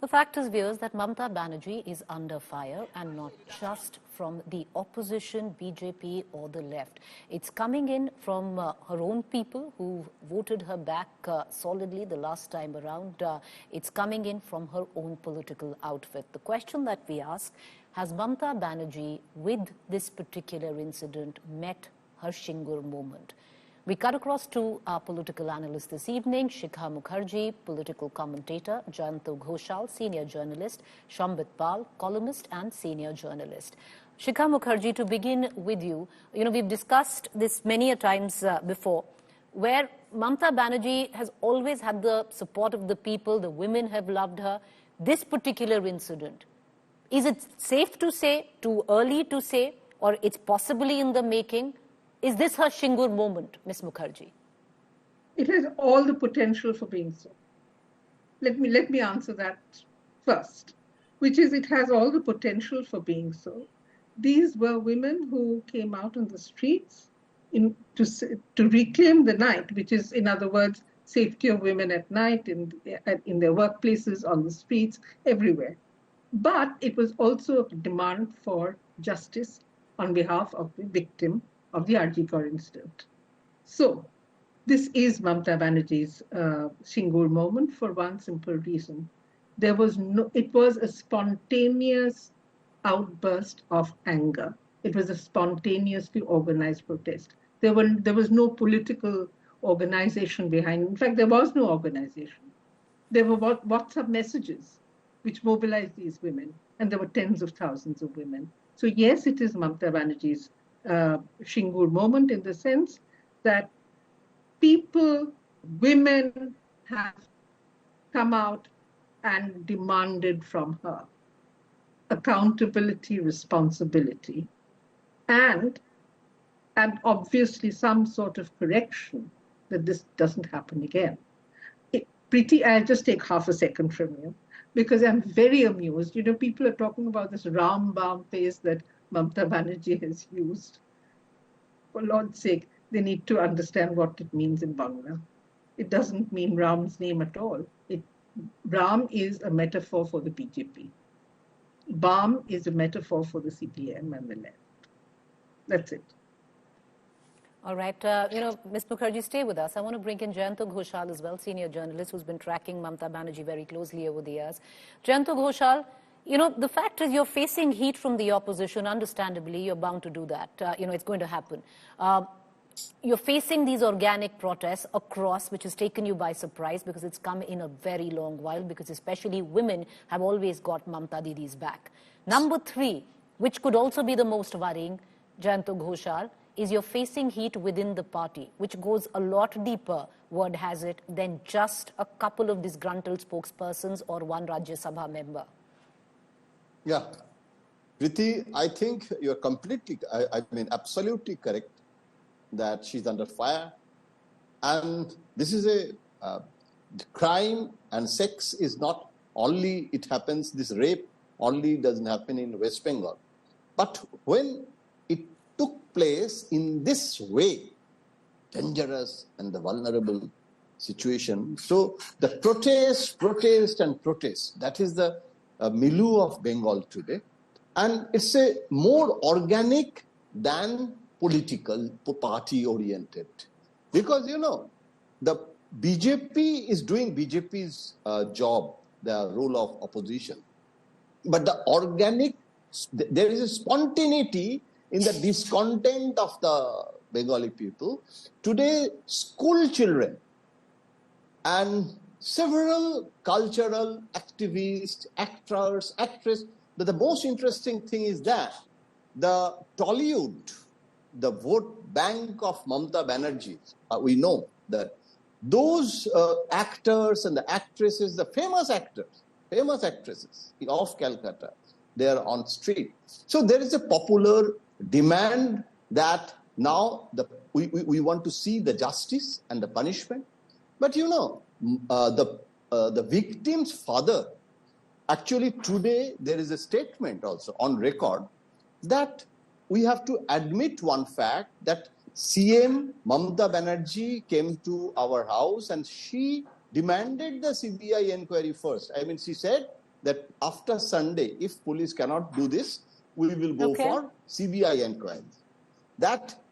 The fact is, viewers, that Mamata Banerjee is under fire, and not just from the opposition, BJP or the left. It's coming in from her own people who voted her back solidly the last time around. It's coming in from her own political outfit. The question that we ask, has Mamata Banerjee, with this particular incident, met her Singur moment? We cut across to our political analyst this evening, Shikha Mukherjee, political commentator, Jayanto Ghoshal, senior journalist, Shambit Pal, columnist and senior journalist. Shikha Mukherjee, to begin with you, we've discussed this many a times before, where Mamata Banerjee has always had the support of the people, the women have loved her. This particular incident, is it safe to say, too early to say, or it's possibly in the making? Is this her Singur moment, Ms. Mukherjee? It has all the potential for being so. Let me answer that first, which is it has all the potential for being so. These were women who came out on the streets to reclaim the night, which is, in other words, safety of women at night in their workplaces, on the streets, everywhere. But it was also a demand for justice on behalf of the victim of the RG Kaur incident. So this is Mamata Banerjee's Singur moment for one simple reason. It was a spontaneous outburst of anger. It was a spontaneously organized protest. There was no political organization behind. In fact, there was no organization. There were WhatsApp messages which mobilized these women, and there were tens of thousands of women. So yes, it is Mamata Banerjee's Singur moment, in the sense that women have come out and demanded from her accountability, responsibility, and obviously some sort of correction that this doesn't happen again. I'll just take half a second from you, because I'm very amused. People are talking about this Rambam phase that Mamata Banerjee has used. For Lord's sake, they need to understand what it means in Bangla. It doesn't mean Ram's name at all. Ram is a metaphor for the BJP. Bam is a metaphor for the CPM and the left. That's it. All right. Ms. Mukherjee, stay with us. I want to bring in Jayanto Ghoshal as well, senior journalist who's been tracking Mamata Banerjee very closely over the years. Jayanto Ghoshal, the fact is you're facing heat from the opposition. Understandably, you're bound to do that. It's going to happen. You're facing these organic protests across, which has taken you by surprise because it's come in a very long while, because especially women have always got Mamata Didi's back. Number 3, which could also be the most worrying, Jayanto Ghoshal, is you're facing heat within the party, which goes a lot deeper, word has it, than just a couple of disgruntled spokespersons or one Rajya Sabha member. Yeah. Priti, I think you're absolutely correct that she's under fire. And this is a crime, and sex is not only, it happens, this rape only doesn't happen in West Bengal. But when it took place in this way, dangerous and the vulnerable situation, so the protest, that is the milieu of Bengal today. And it's a more organic than political, party-oriented. Because, the BJP is doing BJP's job, the role of opposition. But there is a spontaneity in the discontent of the Bengali people. Today, school children and several cultural activists, actors, actresses, but the most interesting thing is that the Tollywood, the vote bank of Mamata Banerjee, we know that those actors and the actresses, the famous actresses of Calcutta, they are on street. So there is a popular demand that now we want to see the justice and the punishment. But the victim's father, actually today there is a statement also on record that we have to admit one fact, that CM Mamata Banerjee came to our house and she demanded the CBI inquiry first. I mean, she said that after Sunday, if police cannot do this, we will go for CBI inquiry.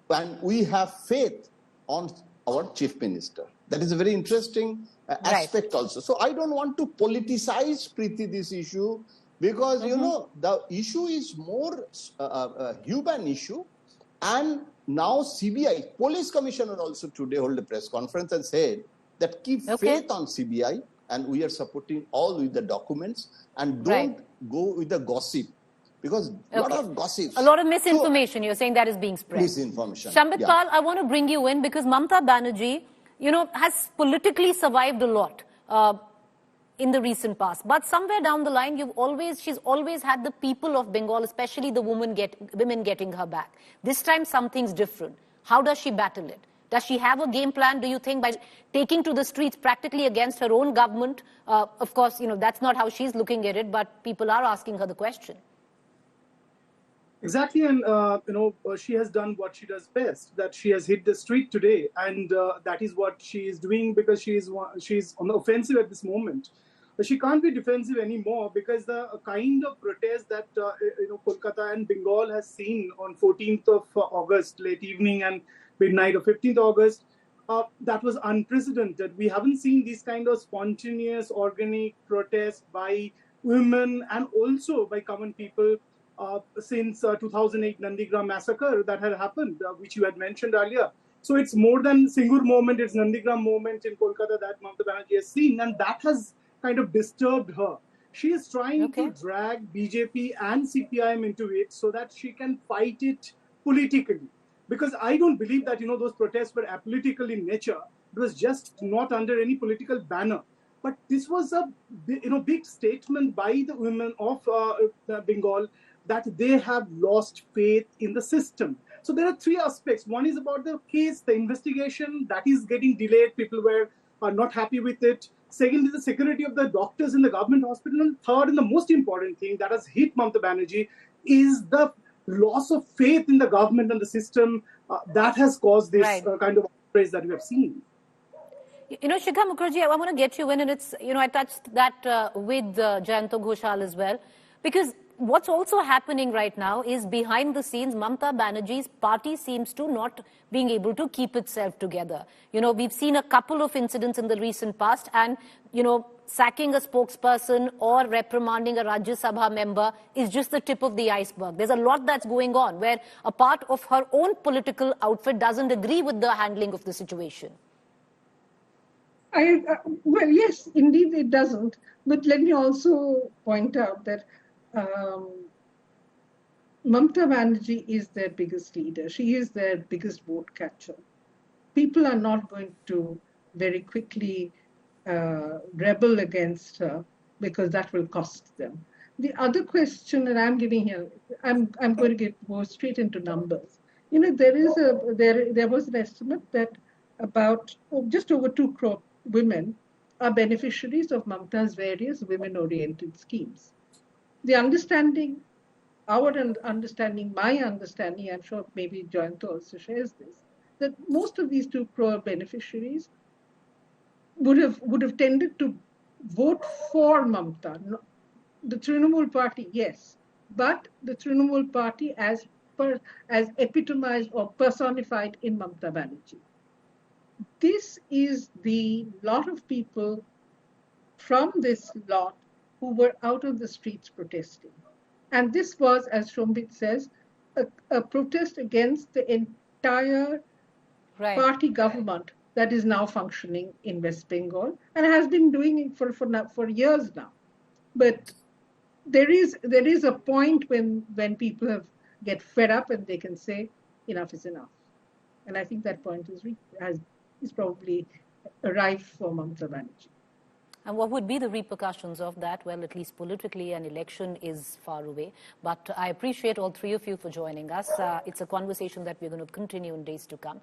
And we have faith on our chief minister. That is a very interesting aspect also. So I don't want to politicize, Preeti, this issue, because, you know, the issue is more human issue. And now CBI, police commissioner also today held a press conference and said that keep faith on CBI, and we are supporting all with the documents, and don't go with the gossip, because a lot of gossips. A lot of misinformation, you're saying, that is being spread. Misinformation. Shambit Pal, I want to bring you in because Mamata Banerjee, you know, has politically survived a lot in the recent past. But somewhere down the line, she's always had the people of Bengal, especially the women getting her back. This time, something's different. How does she battle it? Does she have a game plan, do you think, by taking to the streets practically against her own government? Of course, you know, that's not how she's looking at it, but people are asking her the question. Exactly, and she has done what she does best, that she has hit the street today, and that is what she is doing because she's on the offensive at this moment. But she can't be defensive anymore because the kind of protest that Kolkata and Bengal has seen on 14th of August, late evening and midnight of 15th August, that was unprecedented. We haven't seen these kind of spontaneous, organic protests by women and also by common people since 2008 Nandigram massacre that had happened, which you had mentioned earlier. So it's more than Singur moment, it's Nandigram moment in Kolkata that Mamata Banerjee has seen, and that has kind of disturbed her. She is trying to drag BJP and CPIM into it so that she can fight it politically. Because I don't believe that, those protests were apolitical in nature. It was just not under any political banner. But this was a big statement by the women of Bengal that they have lost faith in the system. So there are three aspects. One is about the case, the investigation, that is getting delayed. People are not happy with it. Second is the security of the doctors in the government hospital. And third, and the most important thing that has hit Mamata Banerjee is the loss of faith in the government and the system that has caused this kind of outrage that we have seen. Shikha Mukherjee, I want to get you in, and it's, I touched that with Jayanto Ghoshal as well, because what's also happening right now is behind the scenes, Mamata Banerjee's party seems to not being able to keep itself together. We've seen a couple of incidents in the recent past, and, sacking a spokesperson or reprimanding a Rajya Sabha member is just the tip of the iceberg. There's a lot that's going on where a part of her own political outfit doesn't agree with the handling of the situation. Well, yes, indeed it doesn't. But let me also point out that Mamata Banerjee is their biggest leader. She is their biggest vote catcher. People are not going to very quickly rebel against her because that will cost them. The other question that I'm giving here, I'm going to go straight into numbers. There was an estimate that about just over 2 crore women are beneficiaries of Mamata's various women-oriented schemes. The understanding, our understanding, my understanding, I'm sure maybe Jayanto also shares this, that most of these 2 crore beneficiaries would have tended to vote for Mamata. The Trinamool party, yes, but the Trinamool party as epitomized or personified in Mamata Banerjee. This is the lot of people from this lot who were out on the streets protesting. And this was, as Shambit says, a protest against the entire party government that is now functioning in West Bengal and has been doing it for years now. But there is a point when people get fed up and they can say enough is enough. And I think that point is probably arrived for Mamata Banerjee. And what would be the repercussions of that? Well, at least politically, an election is far away. But I appreciate all three of you for joining us. It's a conversation that we're going to continue in days to come.